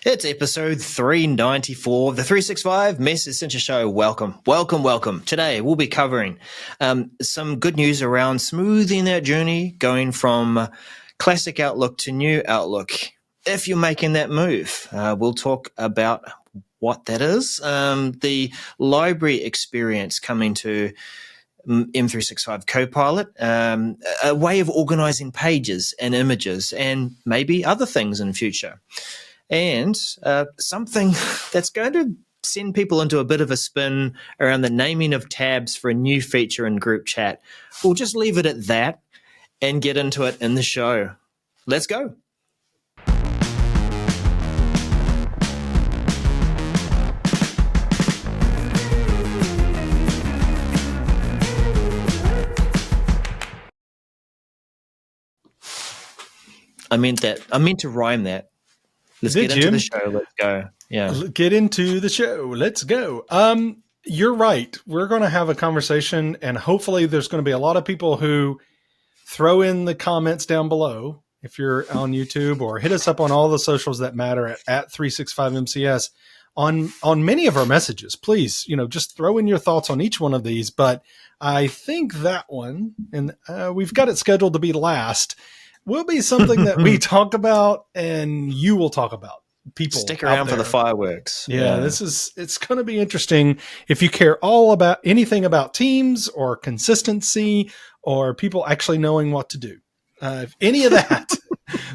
It's episode 394 of the 365 Message Center Show. Welcome, welcome, welcome. Today we'll be covering some good news around smoothing that journey, going from classic Outlook to new Outlook. If you're making that move, we'll talk about what that is, the library experience coming to M365 Copilot, a way of organizing pages and images, and maybe other things in the future. And something that's going to send people into a bit of a spin around the naming of tabs for a new feature in group chat. We'll just leave it at that and get into it in the show. Let's go. I meant to rhyme that. Let's get into the show. Let's go. Yeah. Get into the show. Let's go. You're right. We're going to have a conversation, and hopefully there's going to be a lot of people who throw in the comments down below if you're on YouTube, or hit us up on all the socials that matter at 365MCS on many of our messages. Please, just throw in your thoughts on each one of these. But I think that one, and we've got it scheduled to be last, will be something that we talk about and you will talk about. People stick around for the fireworks. Yeah, it's going to be interesting. If you care all about anything about teams or consistency or people actually knowing what to do, if any of that,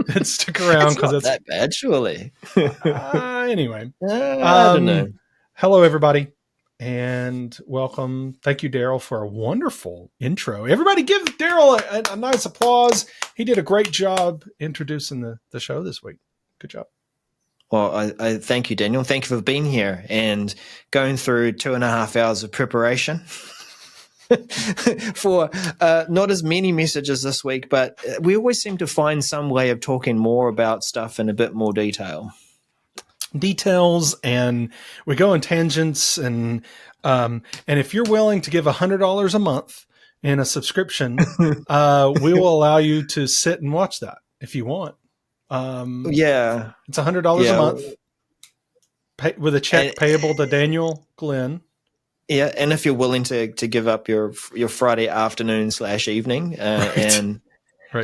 then stick around, because it's not that bad, surely. Anyway, I don't know. Hello, everybody, and welcome. Thank you, Daryl, for a wonderful intro. Everybody give Daryl a nice applause. He did a great job introducing the show this week. Good job. Well, I thank you, Daniel. Thank you for being here and going through 2.5 hours of preparation for not as many messages this week, but we always seem to find some way of talking more about stuff in a bit more details, and we go on tangents, and if you're willing to give $100 a month in a subscription, we will allow you to sit and watch that if you want. It's $100 a month with a check payable to Daniel Glenn. Yeah, and if you're willing to give up your Friday afternoon / evening and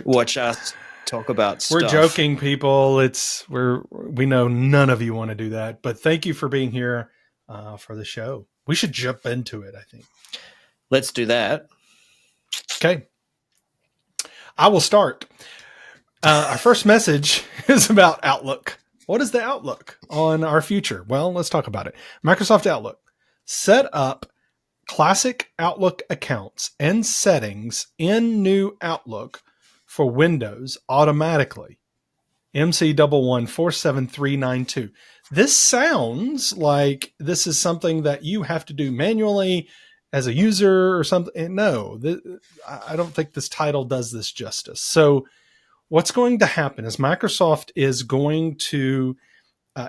watch us talk about stuff. We're joking, people. We know none of you want to do that, but thank you for being here for the show. We should jump into it, I think. Let's do that. Okay. I will start. Our first message is about Outlook. What is the outlook on our future? Well, let's talk about it. Microsoft Outlook. Set up classic Outlook accounts and settings in new Outlook for Windows automatically. MC1147392. This sounds like this is something that you have to do manually as a user or something. No, I don't think this title does this justice. So what's going to happen is Microsoft is going to,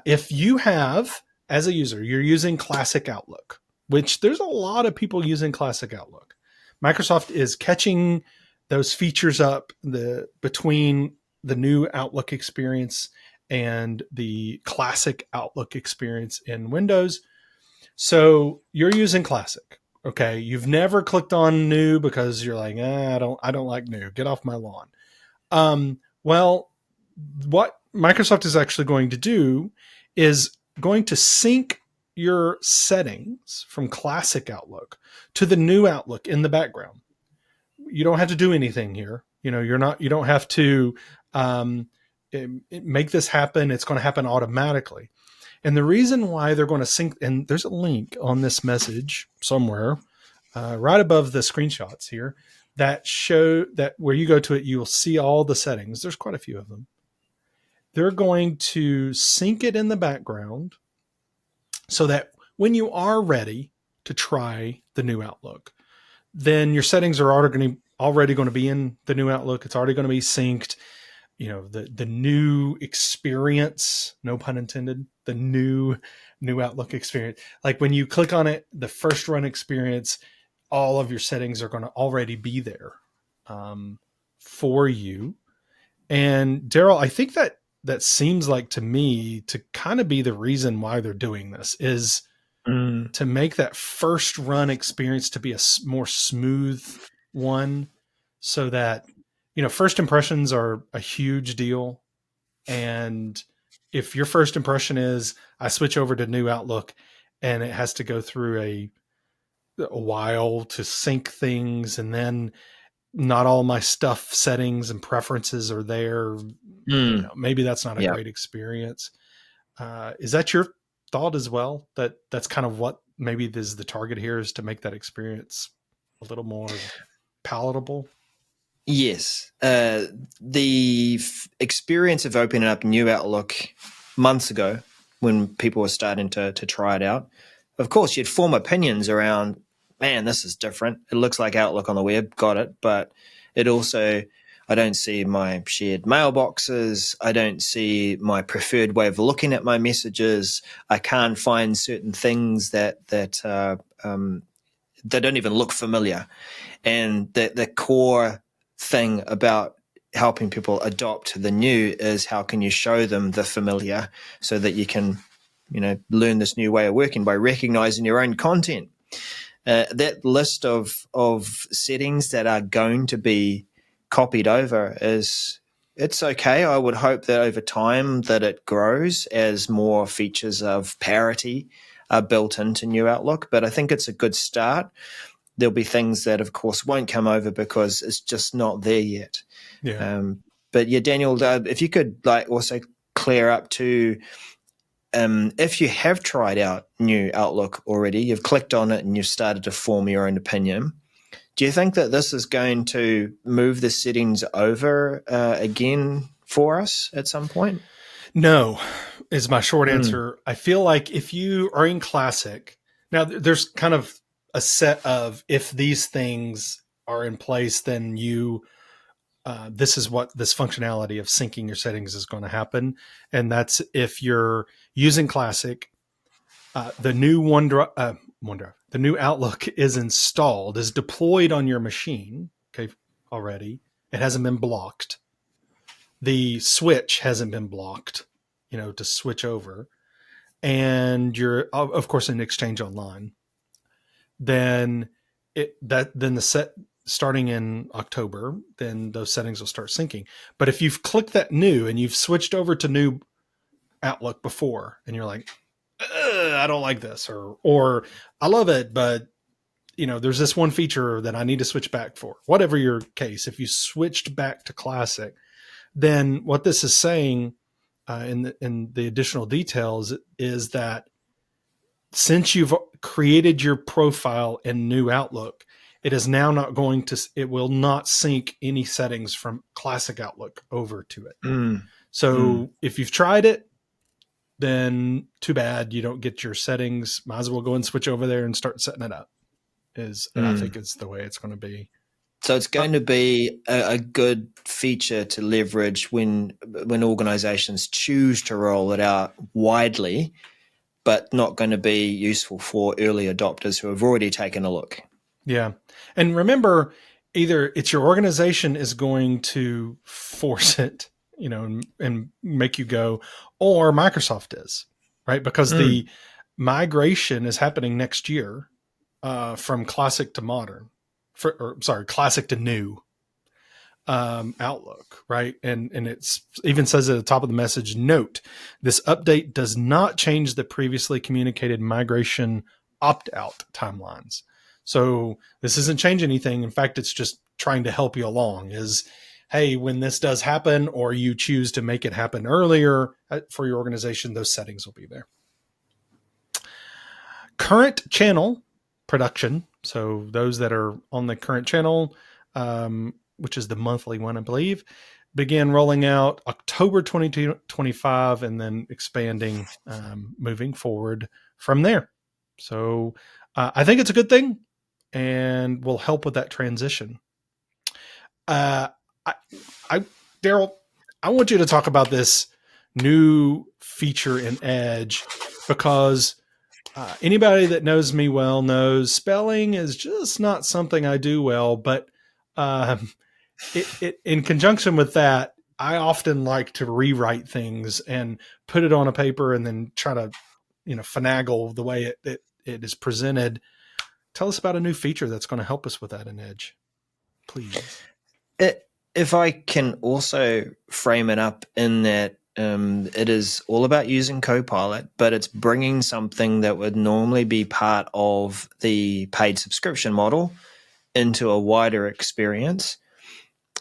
if you have, as a user, you're using Classic Outlook, which there's a lot of people using Classic Outlook. Microsoft is catching those features up between the new Outlook experience and the Classic Outlook experience in Windows. So you're using Classic. Okay. You've never clicked on new because you're like, I don't like new. Get off my lawn. Well, what Microsoft is actually going to do is going to sync your settings from Classic Outlook to the new Outlook in the background. You don't have to do anything here. You don't have to make this happen. It's going to happen automatically. And the reason why they're going to sync, and there's a link on this message somewhere, right above the screenshots here, that show that where you go to it, you will see all the settings. There's quite a few of them. They're going to sync it in the background so that when you are ready to try the new Outlook, then your settings are already going to be in the new Outlook. It's already going to be synced. The new experience, no pun intended, the new Outlook experience. Like when you click on it, the first run experience, all of your settings are going to already be there for you. And Daryl, I think that that seems like to me to kind of be the reason why they're doing this is to make that first run experience to be a more smooth one, so that, first impressions are a huge deal. And if your first impression is I switch over to new Outlook and it has to go through a while to sync things, and then not all my stuff settings and preferences are there, maybe that's not a great experience. Is that your thought as well? That's kind of what maybe is the target here, is to make that experience a little more palatable? Yes. The experience of opening up new Outlook months ago, when people were starting to try it out, of course, you'd form opinions around, man, this is different. It looks like Outlook on the web, got it. But it also, I don't see my shared mailboxes. I don't see my preferred way of looking at my messages. I can't find certain things that don't even look familiar. And the core thing about helping people adopt the new is, how can you show them the familiar so that you can, learn this new way of working by recognizing your own content. That list of settings that are going to be copied over it's okay. I would hope that over time that it grows as more features of parity are built into new Outlook. But I think it's a good start. There'll be things that, of course, won't come over because it's just not there yet. Yeah. But yeah, Daniel, if you could also clear up to, if you have tried out new Outlook already, you've clicked on it and you've started to form your own opinion. Do you think that this is going to move the settings over again for us at some point? No, is my short answer. I feel like if you are in Classic, now there's kind of a set of, if these things are in place, then this is what this functionality of syncing your settings is going to happen. And that's if you're using Classic, the new OneDrive, the new Outlook is installed, is deployed on your machine. Okay. Already. It hasn't been blocked. The switch hasn't been blocked, to switch over. And you're, of course, in Exchange Online. Then starting in October, then those settings will start syncing. But if you've clicked that new and you've switched over to new Outlook before, and you're like, I don't like this, or I love it, but there's this one feature that I need to switch back for, whatever your case, if you switched back to Classic, then what this is saying in the additional details is that since you've created your profile in new Outlook, it is now not going to, it will not sync any settings from Classic Outlook over to it. So if you've tried it, then too bad you don't get your settings. Might as well go and switch over there and start setting it up. I think is the way it's going to be. So it's going to be a good feature to leverage when organizations choose to roll it out widely, but not going to be useful for early adopters who have already taken a look. Yeah. And remember, either it's your organization is going to force it, and make you go, or Microsoft is, right? Because the migration is happening next year from Classic to Modern, Classic to New Outlook, right? And it's even says at the top of the message, note, this update does not change the previously communicated migration opt-out timelines. So this isn't changing anything. In fact, it's just trying to help you along, is, hey, when this does happen, or you choose to make it happen earlier for your organization, those settings will be there. Current channel production. So those that are on the current channel, which is the monthly one, I believe, began rolling out October 2025, and then expanding, moving forward from there. So I think it's a good thing and will help with that transition. Daryl, I want you to talk about this new feature in Edge, because anybody that knows me well knows spelling is just not something I do well, but it in conjunction with that, I often like to rewrite things and put it on a paper and then try to, finagle the way it is presented. Tell us about a new feature that's going to help us with that in Edge, please. If I can also frame it up in that it is all about using Copilot, but it's bringing something that would normally be part of the paid subscription model into a wider experience.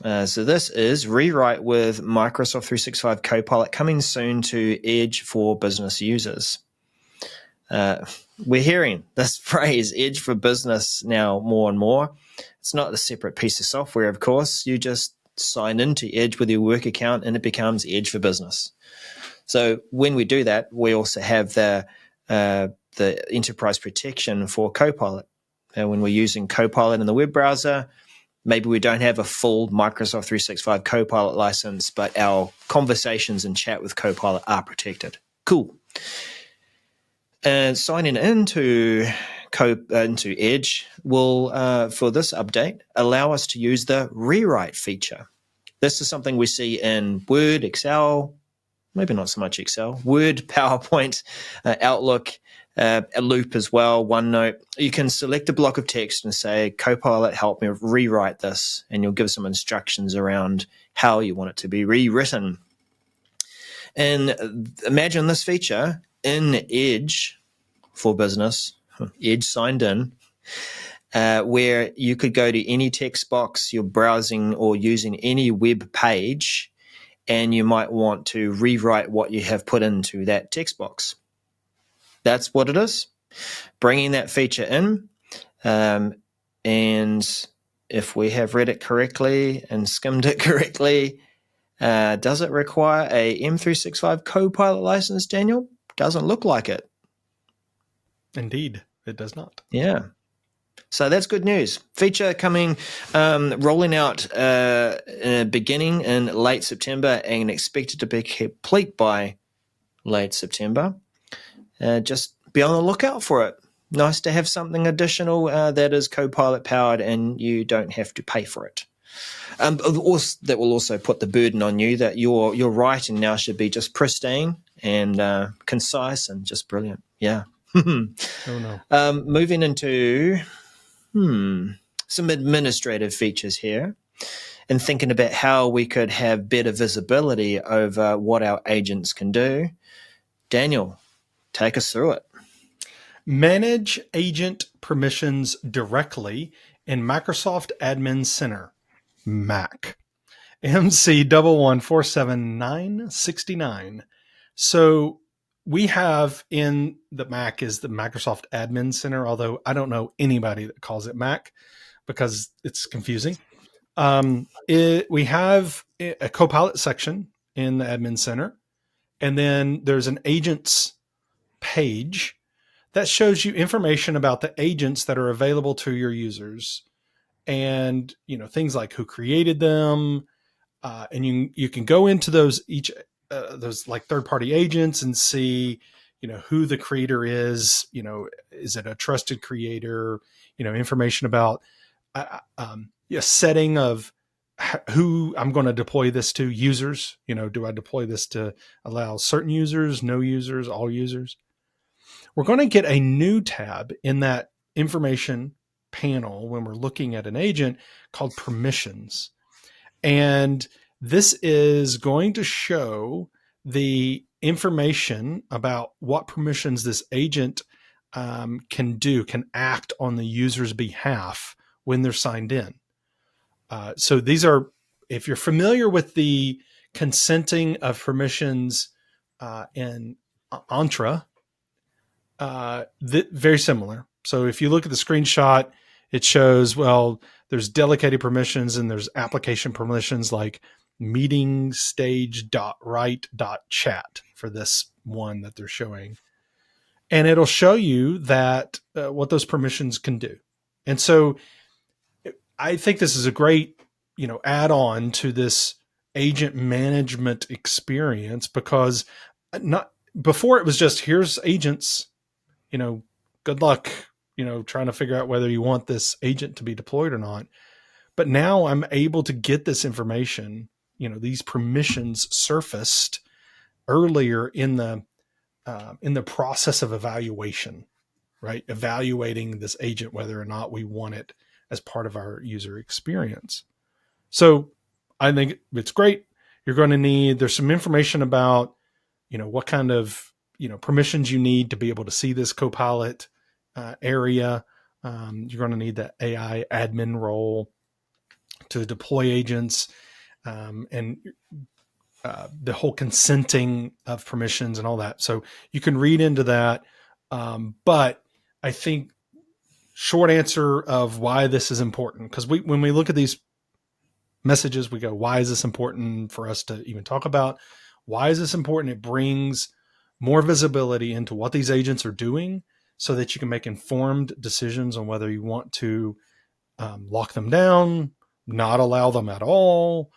So this is Rewrite with Microsoft 365 Copilot, coming soon to Edge for business users. We're hearing this phrase, Edge for business, now more and more. It's not a separate piece of software, of course. You just sign into Edge with your work account and it becomes Edge for business. So when we do that, we also have the enterprise protection for Copilot. When we're using Copilot in the web browser, maybe we don't have a full Microsoft 365 Copilot license, but our conversations and chat with Copilot are protected. Cool. And signing into Edge will, for this update, allow us to use the rewrite feature. This is something we see in Word, Excel, maybe not so much Excel, Word, PowerPoint, Outlook, a Loop as well, OneNote. You can select a block of text and say, Copilot, help me rewrite this, and you'll give some instructions around how you want it to be rewritten. And imagine this feature in Edge for business, Edge signed in, where you could go to any text box you're browsing or using any web page, and you might want to rewrite what you have put into that text box. That's what it is. Bringing that feature in, and if we have read it correctly and skimmed it correctly, does it require a M365 Copilot license, Daniel? Doesn't look like it. Indeed, it does not. Yeah. So that's good news. Feature coming, rolling out beginning in late September and expected to be complete by late September. Just be on the lookout for it. Nice to have something additional that is Copilot powered and you don't have to pay for it. Also, that will also put the burden on you that your writing now should be just pristine and concise and just brilliant. Yeah. Oh no. Moving into some administrative features here and thinking about how we could have better visibility over what our agents can do. Daniel, take us through it. Manage agent permissions directly in Microsoft Admin Center, Mac. MC 1147969. So we have in the Mac is the Microsoft Admin Center, although I don't know anybody that calls it Mac because it's confusing. We have a Copilot section in the Admin Center, and then there's an agents page that shows you information about the agents that are available to your users, and things like who created them, and you can go into those like third-party agents and see who the creator is. Is it a trusted creator? Information about a setting of who I'm going to deploy this to. Users, do I deploy this to allow certain users, no users, all users? We're going to get a new tab in that information panel when we're looking at an agent called permissions. And this is going to show the information about what permissions this agent can act on the user's behalf when they're signed in. So these are, if you're familiar with the consenting of permissions in Entra, very similar. So if you look at the screenshot, it shows, well, there's delegated permissions and there's application permissions like meeting stage.write.chat for this one that they're showing. And it'll show you that what those permissions can do. And so I think this is a great, add-on to this agent management experience, because not before it was just, here's agents, good luck, trying to figure out whether you want this agent to be deployed or not. But now I'm able to get this information these permissions surfaced earlier in the process of evaluation, right? Evaluating this agent, whether or not we want it as part of our user experience. So I think it's great. You're going to need, there's some information about, what kind of, permissions you need to be able to see this Copilot area. You're going to need the AI admin role to deploy agents, and the whole consenting of permissions and all that. So you can read into that. But I think short answer of why this is important, because when we look at these messages, we go, why is this important for us to even talk about? Why is this important? It brings more visibility into what these agents are doing so that you can make informed decisions on whether you want to lock them down, not allow them at all.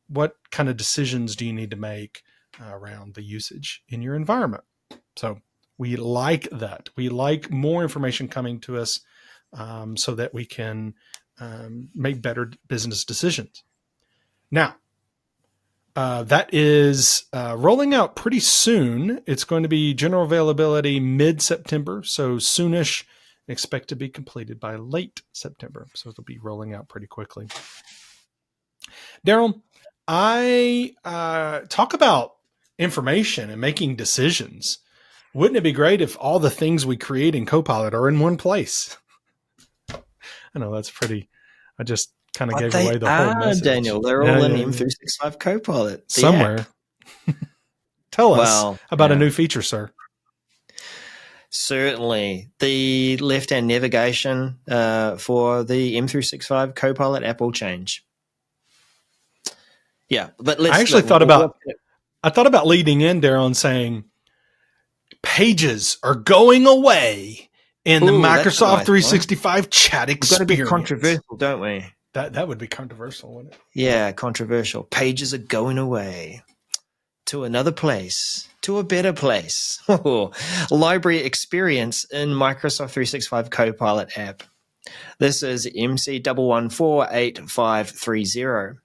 What kind of decisions do you need to make around the usage in your environment? So we like that. We like more information coming to us so that we can make better business decisions. Now, that is rolling out pretty soon. It's going to be general availability mid-September, so soonish. Expect to be completed by late September. So it'll be rolling out pretty quickly. Daryl, I talk about information and making decisions. Wouldn't it be great if all the things we create in Copilot are in one place? I know that's pretty. I just kind of gave away the whole message. Daniel, they're all in M365 Copilot. Somewhere. Tell us about a new feature, sir. Certainly. The left-hand navigation for the M365 Copilot app will change. Yeah, but I thought about leading in, Daryl, and saying pages are going away in the Microsoft 365 chat experience. We've got to be controversial, don't we? That would be controversial, wouldn't it? Yeah, controversial. Pages are going away to another place, to a better place. Library experience in Microsoft 365 Copilot app. This is MC1148530.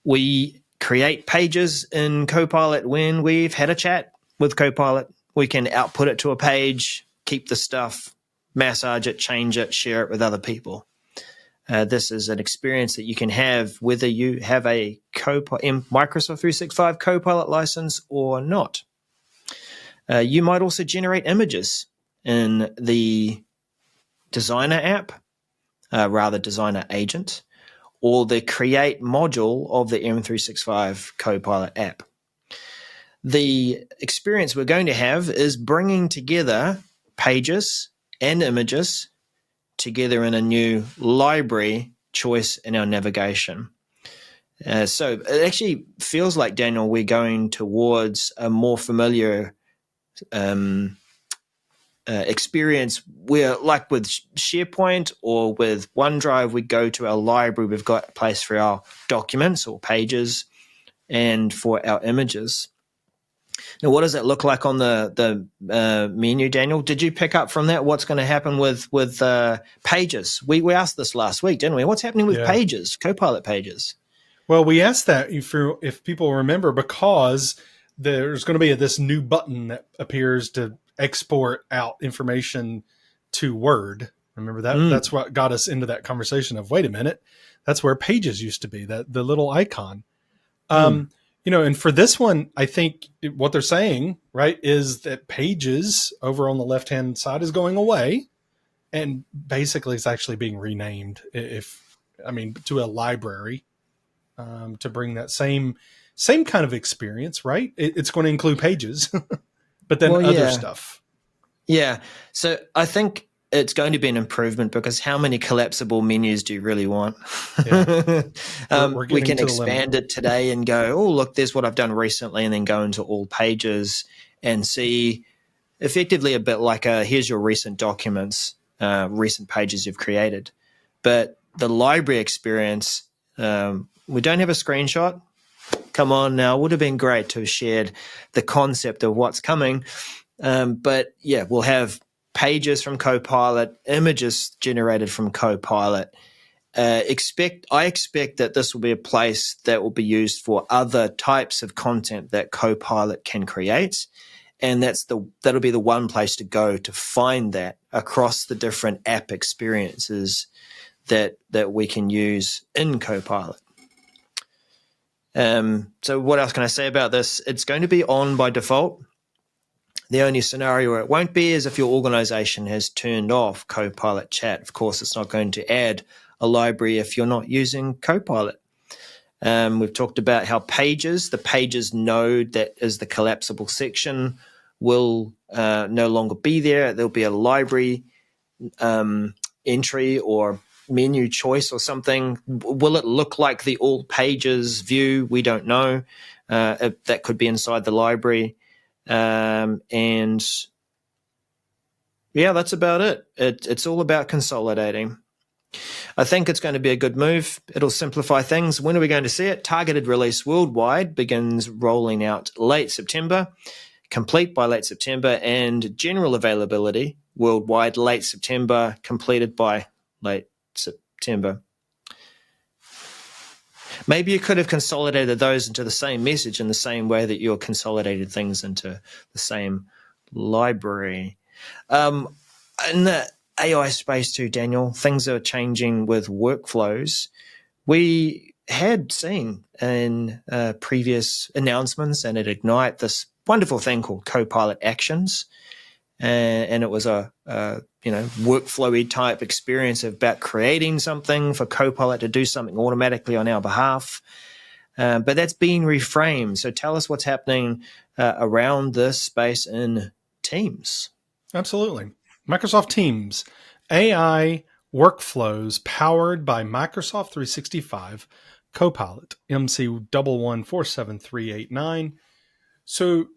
We create pages in Copilot when we've had a chat with Copilot. We can output it to a page, keep the stuff, massage it, change it, share it with other people. This is an experience that you can have whether you have a Microsoft 365 Copilot license or not. You might also generate images in the Designer app, Designer agent, or the Create module of the M365 Copilot app. The experience we're going to have is bringing together pages and images together in a new library choice in our navigation. So it actually feels like, Daniel, we're going towards a more familiar experience where, like with SharePoint or with OneDrive, we go to our library. We've got a place for our documents or pages and for our images. Now, what does that look like on the menu, Daniel? Did you pick up from that what's going to happen with pages? We asked this last week, didn't we? What's happening with pages, Copilot pages? Well, we asked that if people remember, because there's going to be this new button that appears to export out information to Word. Remember that? That's what got us into that conversation of, wait a minute, that's where pages used to be, the little icon. And for this one, I think what they're saying, right, is that pages over on the left-hand side is going away, and basically it's actually being renamed to a library, to bring that same kind of experience, right? It's going to include pages, but then other stuff. Yeah. So I think it's going to be an improvement, because how many collapsible menus do you really want? Yeah. We can expand it today and go, oh, look, there's what I've done recently, and then go into all pages and see effectively a bit like here's your recent documents, recent pages you've created. But the library experience, we don't have a screenshot. Come on now, would have been great to have shared the concept of what's coming. But yeah, we'll have pages from Copilot, images generated from Copilot, I expect that this will be a place that will be used for other types of content that Copilot can create. And that'll be the one place to go to find that across the different app experiences that we can use in Copilot. So what else can I say about this? It's going to be on by default. The only scenario where it won't be is if your organization has turned off Copilot Chat. Of course, it's not going to add a library if you're not using Copilot. We've talked about how the Pages node that is the collapsible section will no longer be there. There'll be a library entry or menu choice or something. Will it look like the all pages view? We don't know. That could be inside the library. And yeah, that's about it. It's all about consolidating. I think it's going to be a good move. It'll simplify things. When are we going to see it? Targeted release worldwide begins rolling out late September, complete by late September, and general availability worldwide late September, completed by late September. Maybe you could have consolidated those into the same message in the same way that you're consolidated things into the same library. In the AI space too, Daniel, things are changing with workflows. We had seen in previous announcements and at Ignite this wonderful thing called Copilot Actions. And it was a workflowy type experience about creating something for Copilot to do something automatically on our behalf. But that's being reframed. So tell us what's happening around this space in Teams. Absolutely. Microsoft Teams, AI workflows powered by Microsoft 365 Copilot, MC11473889. So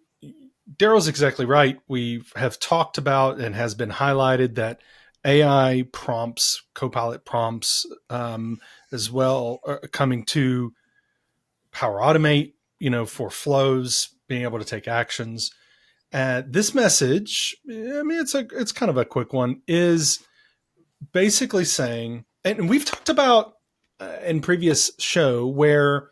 Daryl's exactly right. We have talked about and has been highlighted that AI prompts, Copilot prompts, as well, are coming to Power Automate, for flows, being able to take actions. This message, I mean, it's kind of a quick one, is basically saying, and we've talked about in previous show where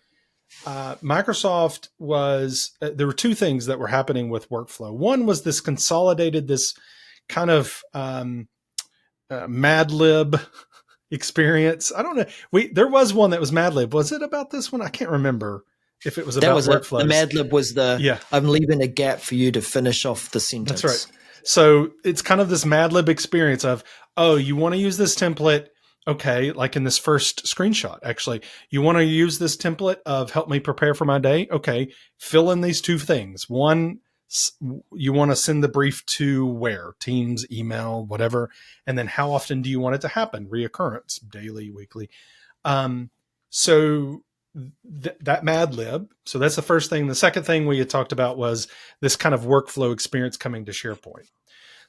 Microsoft was, there were two things that were happening with workflow. One was this consolidated, this kind of Mad Lib experience. I don't know. There was one that was Mad Lib. Was it about this one? I can't remember if it was about workflows. The Mad Lib was I'm leaving a gap for you to finish off the sentence. That's right. So it's kind of this Mad Lib experience of, oh, you want to use this template. Okay, like in this first screenshot, actually, you want to use this template of help me prepare for my day. Okay, fill in these two things. One, you want to send the brief to where? Teams, email, whatever. And then how often do you want it to happen? Reoccurrence, daily, weekly. So that Mad Lib. So that's the first thing. The second thing we had talked about was this kind of workflow experience coming to SharePoint.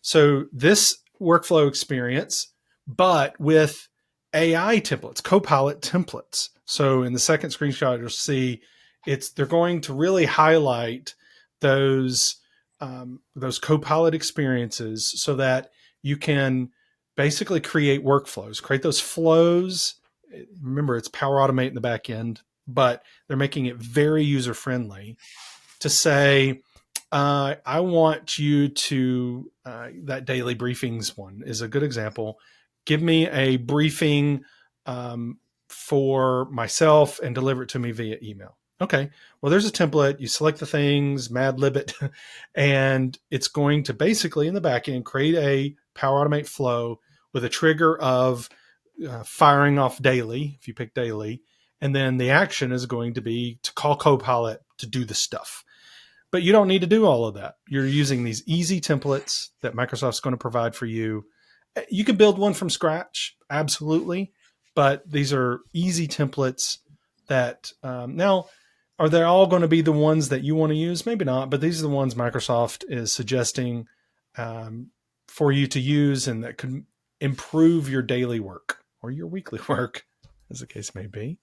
So this workflow experience, but with AI templates, Copilot templates. So in the second screenshot, you'll see they're going to really highlight those Copilot experiences so that you can basically create workflows, create those flows. Remember, it's Power Automate in the back end, but they're making it very user-friendly to say, I want you to, that daily briefings one is a good example. Give me a briefing for myself and deliver it to me via email. Okay, well, there's a template. You select the things, Mad Lib it, and it's going to basically in the back end create a Power Automate flow with a trigger of firing off daily, if you pick daily, and then the action is going to be to call Copilot to do the stuff. But you don't need to do all of that. You're using these easy templates that Microsoft's going to provide for you. You can build one from scratch, absolutely, but these are easy templates that now, are they all going to be the ones that you want to use? Maybe not, but these are the ones Microsoft is suggesting for you to use and that could improve your daily work or your weekly work, as the case may be.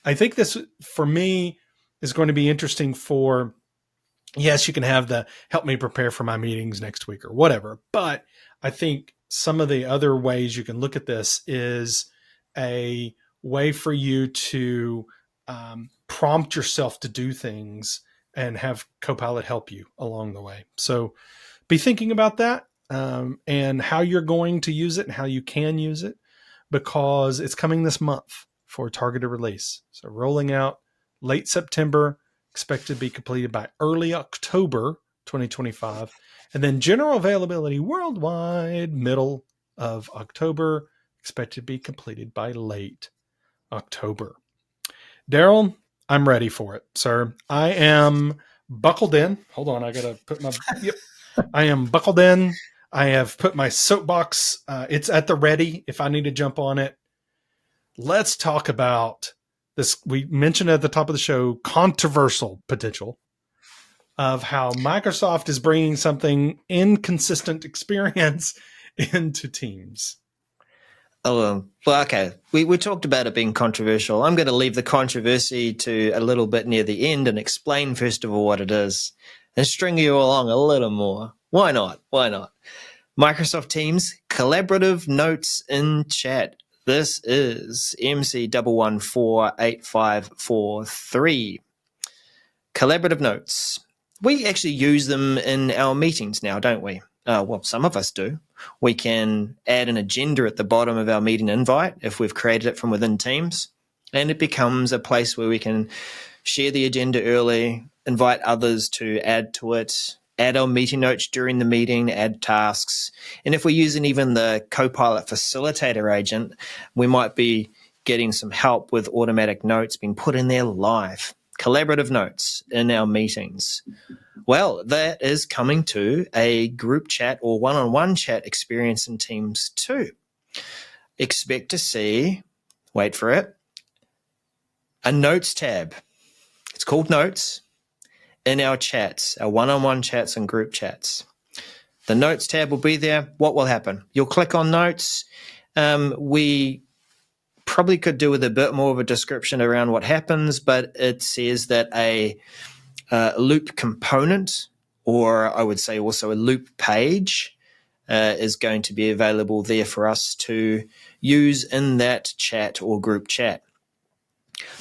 I think this, for me, is going to be interesting for, yes, you can have the help me prepare for my meetings next week or whatever, but I think some of the other ways you can look at this is a way for you to prompt yourself to do things and have Copilot help you along the way. So be thinking about that and how you're going to use it and how you can use it, because it's coming this month for targeted release. So rolling out late September, expected to be completed by early October 2025, and then general availability worldwide middle of October, expected to be completed by late October. Daryl, I'm ready for it, sir. I am buckled in. Hold on, I gotta put my yep. I am buckled in. I have put my soapbox. It's at the ready if I need to jump on it. Let's talk about this. We mentioned at the top of the show controversial potential of how Microsoft is bringing something inconsistent experience into Teams. Oh, well, okay. We talked about it being controversial. I'm going to leave the controversy to a little bit near the end and explain, first of all, what it is and string you along a little more. Why not? Why not? Microsoft Teams, collaborative notes in chat. This is MC1148543. Collaborative notes. We actually use them in our meetings now, don't we? Well, some of us do. We can add an agenda at the bottom of our meeting invite if we've created it from within Teams, and it becomes a place where we can share the agenda early, invite others to add to it, add our meeting notes during the meeting, add tasks. And if we're using even the Copilot facilitator agent, we might be getting some help with automatic notes being put in there live. Collaborative notes in our meetings. Well, that is coming to a group chat or one-on-one chat experience in Teams too. Expect to see, wait for it, a notes tab. It's called Notes in our chats, our one-on-one chats and group chats. The Notes tab will be there. What will happen? You'll click on Notes. We probably could do with a bit more of a description around what happens, but it says that a loop component, or I would say also a loop page, is going to be available there for us to use in that chat or group chat.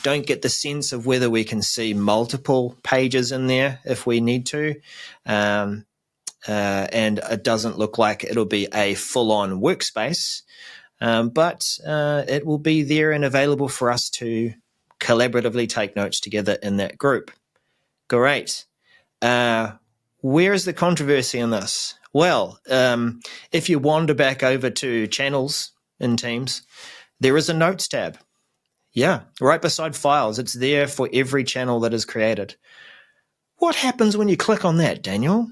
Don't get the sense of whether we can see multiple pages in there if we need to. And it doesn't look like it'll be a full-on workspace, but it will be there and available for us to collaboratively take notes together in that group. Great. Where is the controversy in this? Well, if you wander back over to channels in Teams, there is a Notes tab. Yeah, right beside Files. It's there for every channel that is created. What happens when you click on that, Daniel?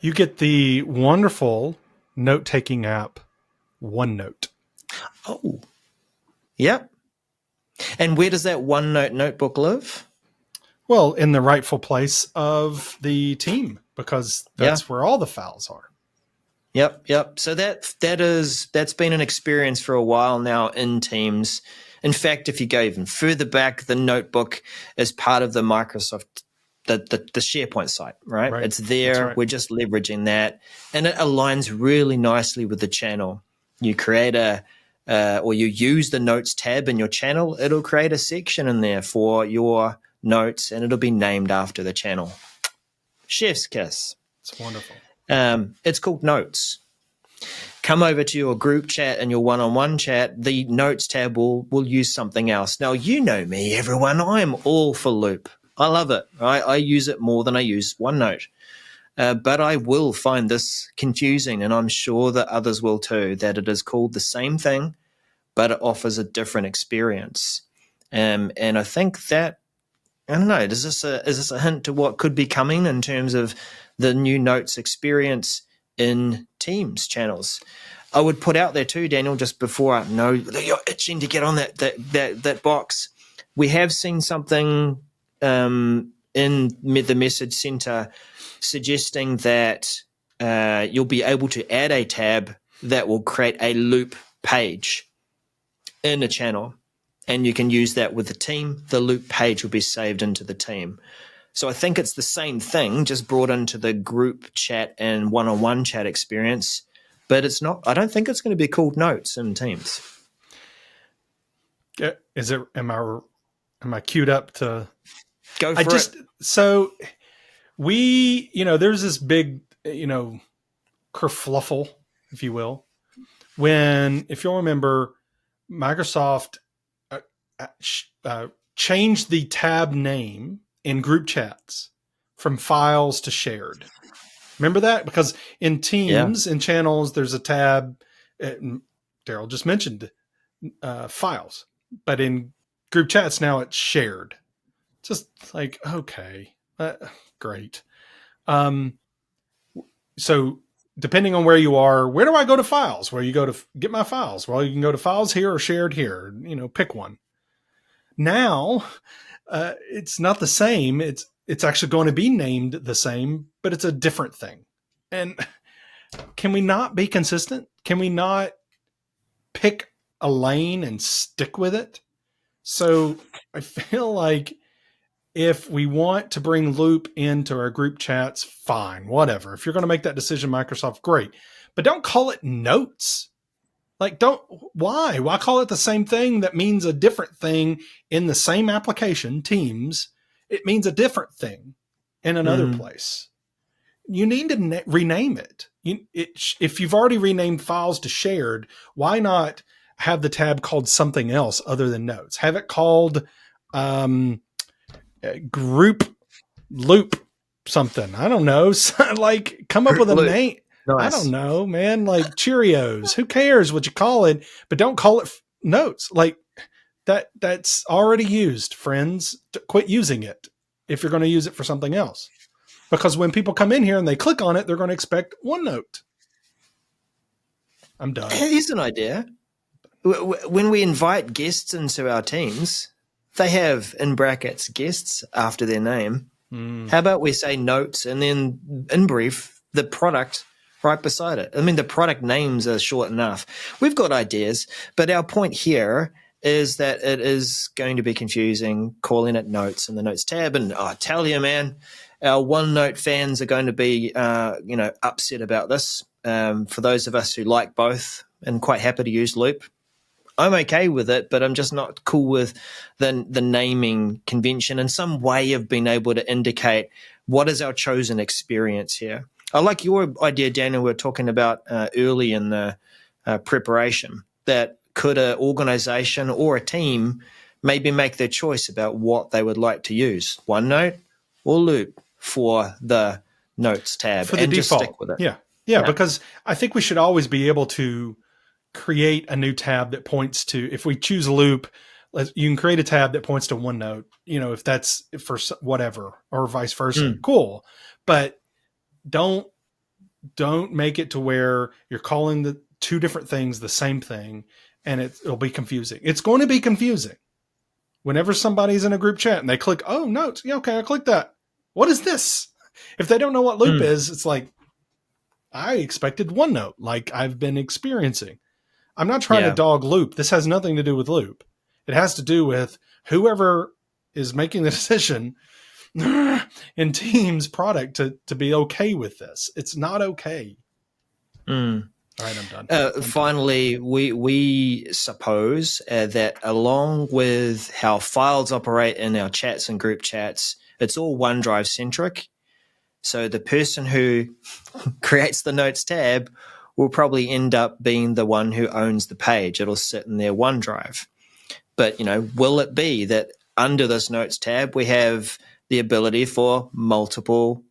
You get the wonderful note-taking app, OneNote. Oh, yep. And where does that OneNote notebook live? Well, in the rightful place of the team, because that's where all the files are. Yep. So that's been an experience for a while now in Teams. In fact, if you go even further back, the notebook is part of the Microsoft, the SharePoint site, right? It's there. Right. We're just leveraging that, and it aligns really nicely with the channel. You create or you use the Notes tab in your channel. It'll create a section in there for your notes, and it'll be named after the channel. Chef's kiss. It's wonderful. It's called Notes. Come over to your group chat and your one-on-one chat. The Notes tab will use something else. Now, you know me, everyone. I am all for Loop. I love it. Right? I use it more than I use OneNote. But I will find this confusing, and I'm sure that others will too, that it is called the same thing, but it offers a different experience. And I think that, I don't know, is this a hint to what could be coming in terms of the new Notes experience in Teams channels? I would put out there too, Daniel, just before I know that you're itching to get on that box. We have seen something in the message center suggesting that you'll be able to add a tab that will create a loop page in a channel, and you can use that with the team. The loop page will be saved into the team. So I think it's the same thing, just brought into the group chat and one-on-one chat experience, but it's not. I don't think it's going to be called Notes in Teams. Is it? Am I queued up to? Go for it. So there's this big, kerfluffle, if you will, if you'll remember, Microsoft uh, changed the tab name in group chats from files to shared. Remember that? Because in Teams, in channels, there's a tab. Daryl just mentioned files, but in group chats now it's shared. Just like, okay, great. So depending on where you are, where do I go to files? Where you go to get my files? Well, you can go to files here or shared here. Pick one. Now, it's not the same. It's actually going to be named the same, but it's a different thing. And can we not be consistent? Can we not pick a lane and stick with it? So I feel like if we want to bring Loop into our group chats, fine, whatever. If you're going to make that decision, Microsoft, great. But don't call it notes. Like, why? Why call it the same thing that means a different thing in the same application, Teams? It means a different thing in another place. You need to rename it. If you've already renamed files to shared, why not have the tab called something else other than notes? Have it called group loop something. I don't know. Like, come up with a name. Nice. I don't know, man. Like Cheerios. Who cares what you call it? But don't call it notes. Like that's already used, friends. Quit using it if you're going to use it for something else. Because when people come in here and they click on it, they're going to expect OneNote. I'm done. Here's an idea. When we invite guests into our teams, they have in brackets guests after their name. How about we say notes and then in brief, the product right beside it? I mean, the product names are short enough. We've got ideas, but our point here is that it is going to be confusing calling it notes in the notes tab. And I tell you, man, our OneNote fans are going to be, upset about this. For those of us who like both and quite happy to use Loop, I'm okay with it, but I'm just not cool with the naming convention and some way of being able to indicate what is our chosen experience here. I like your idea, Daniel, we were talking about early in the preparation, that could an organization or a team maybe make their choice about what they would like to use, OneNote or Loop for the notes tab, for the default. Just stick with it. Yeah, because I think we should always be able to create a new tab that points to, if we choose Loop, you can create a tab that points to OneNote, if that's for whatever, or vice versa. Cool. But don't make it to where you're calling the two different things the same thing, and it'll be confusing. It's going to be confusing. Whenever somebody's in a group chat and they click, oh, notes. Yeah, okay, I clicked that. What is this? If they don't know what Loop is, it's like, I expected OneNote, like I've been experiencing. I'm not trying to dog Loop. This has nothing to do with Loop. It has to do with whoever is making the decision in Teams product to be okay with this. It's not okay. All right, I'm done. Finally, we suppose that along with how files operate in our chats and group chats, it's all OneDrive centric. So the person who creates the notes tab will probably end up being the one who owns the page. It'll sit in their OneDrive. But, will it be that under this notes tab, we have the ability for multiple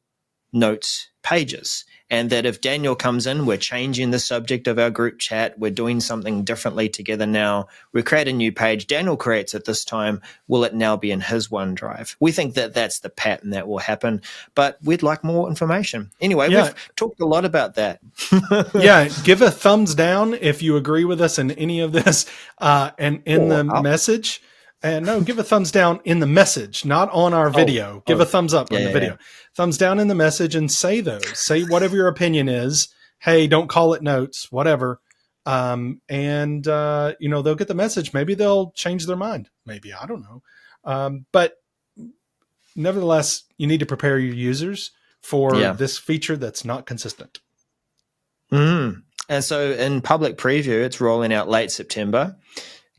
notes pages? And that if Daniel comes in, we're changing the subject of our group chat, we're doing something differently together now, we create a new page, Daniel creates it this time, will it now be in his OneDrive? We think that that's the pattern that will happen, but we'd like more information. Anyway, we've talked a lot about that. Give a thumbs down if you agree with us in any of this, and in the message. And no, give a thumbs down in the message, not on our video. Give a thumbs up on the video. Thumbs down in the message and say those. Say whatever your opinion is. Hey, don't call it notes, whatever. They'll get the message. Maybe they'll change their mind. Maybe, I don't know. But nevertheless, you need to prepare your users for this feature that's not consistent. And so in public preview, it's rolling out late September.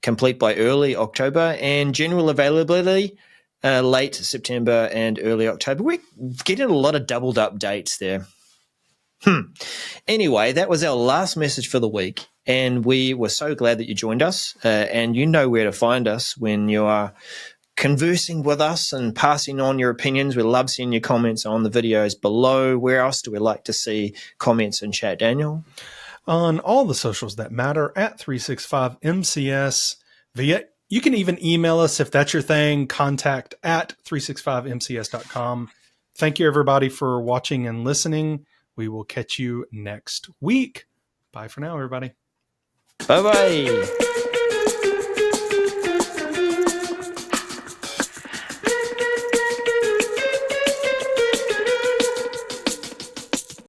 complete by early October, and general availability late September and early October. We're getting a lot of doubled up dates there. Anyway, that was our last message for the week, and we were so glad that you joined us, and you know where to find us when you are conversing with us and passing on your opinions. We love seeing your comments on the videos below. Where else do we like to see comments and chat, Daniel? On all the socials that matter at 365MCS. You can even email us if that's your thing, contact at 365mcs.com. Thank you, everybody, for watching and listening. We will catch you next week. Bye for now, everybody. Bye-bye.